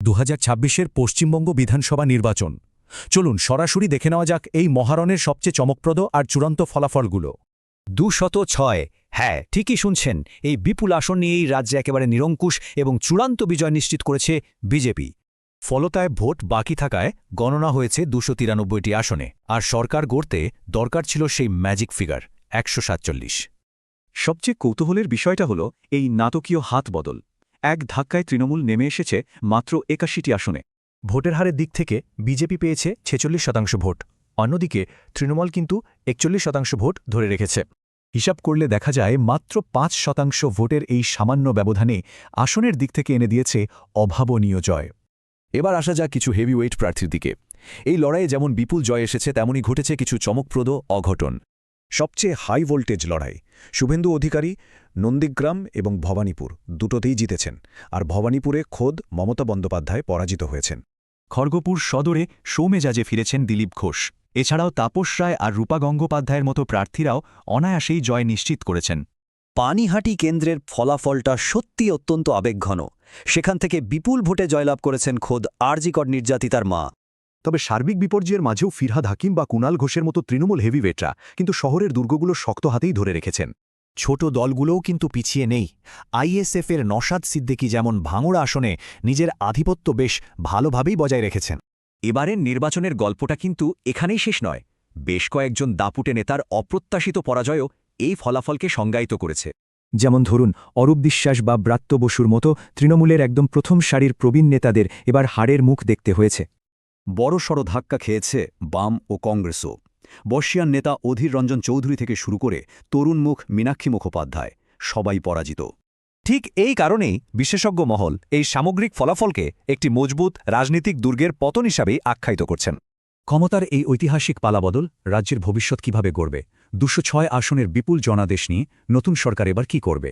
2026-এর পশ্চিমবঙ্গ বিধানসভা নির্বাচন। চলুন সরাসরি দেখে নেওয়া যাক এই মহারণের সবচেয়ে চমকপ্রদ আর চূড়ান্ত ফলাফলগুলো। 206। হ্যাঁ, ঠিকই শুনছেন, এই বিপুল আসন নিয়েই রাজ্যে একেবারে নিরঙ্কুশ এবং চূড়ান্ত বিজয় নিশ্চিত করেছে বিজেপি। ফলতায় ভোট বাকি থাকায় গণনা হয়েছে 293টি আসনে, আর সরকার গড়তে দরকার ছিল সেই ম্যাজিক ফিগার 147। সবচেয়ে কৌতূহলের বিষয়টা হল এই নাটকীয় হাত বদল। এক ধাক্কায় তৃণমূল নেমে এসেছে মাত্র 81টি আসনে। ভোটের হারের দিক থেকে বিজেপি পেয়েছে 46% ভোট, অন্যদিকে তৃণমূল কিন্তু 41% ভোট ধরে রেখেছে। হিসাব করলে দেখা যায় মাত্র 5% ভোটের এই সামান্য ব্যবধানে আসনের দিক থেকে এনে দিয়েছে অভাবনীয় জয়। এবার আসা যাক কিছু হেভিওয়েট প্রার্থীর দিকে। এই লড়াইয়ে যেমন বিপুল জয় এসেছে, তেমনই ঘটেছে কিছু চমকপ্রদ অঘটন। সবচেয়ে হাই ভোল্টেজ লড়াই। শুভেন্দু অধিকারী নন্দীগ্রাম এবং ভবানীপুর দুটোতেই জিতেছেন, আর ভবানীপুরে খোদ মমতা বন্দ্যোপাধ্যায় পরাজিত হয়েছেন। খড়গপুর সদরে সৌমেজাজে ফিরেছেন দিলীপ ঘোষ। এছাড়াও তাপস রায় আর রূপা গঙ্গোপাধ্যায়ের মতো প্রার্থীরাও অনায়াসেই জয় নিশ্চিত করেছেন। পানিহাটি কেন্দ্রের ফলাফলটা সত্যি অত্যন্ত আবেগঘন। সেখান থেকে বিপুল ভোটে জয়লাভ করেছেন খোদ আরজিকর নির্যাতিতার মা। তবে সার্বিক বিপর্যয়ের মাঝেও ফিরহাদ হাকিম বা কুণাল ঘোষের মতো তৃণমূল হেভিওয়েটরা কিন্তু শহরের দুর্গগুলো শক্ত হাতেই ধরে রেখেছেন। ছোট দলগুলোও কিন্তু পিছিয়ে নেই। আইএসএফের নশাদ সিদ্দিকী যেমন ভাঙড়া আসনে নিজের আধিপত্য বেশ ভালোভাবেই বজায় রেখেছেন। এবারের নির্বাচনের গল্পটা কিন্তু এখানেই শেষ নয়। বেশ কয়েকজন দাপুটে নেতার অপ্রত্যাশিত পরাজয়ও এই ফলাফলকে সংজ্ঞায়িত করেছে। যেমন ধরুন, অরূপ বিশ্বাস বা ব্রাত্য বসুর মতো তৃণমূলের একদম প্রথম সারির প্রবীণ নেতাদের এবার হারের মুখ দেখতে হয়েছে। বড়সড় ধাক্কা খেয়েছে বাম ও কংগ্রেসও। বর্ষিয়ান নেতা অধীর রঞ্জন চৌধুরী থেকে শুরু করে তরুণ মুখ মীনাক্ষী মুখোপাধ্যায় সবাই পরাজিত। ঠিক এই কারণেই বিশেষজ্ঞ মহল এই সামগ্রিক ফলাফলকে একটি মজবুত রাজনীতিক দুর্গের পতন হিসাবেই আখ্যায়িত করছেন। ক্ষমতার এই ঐতিহাসিক পালাবদল রাজ্যের ভবিষ্যৎ কিভাবে গড়বে? 206 আসনের বিপুল জনাদেশ নিয়ে নতুন সরকার এবার কি করবে?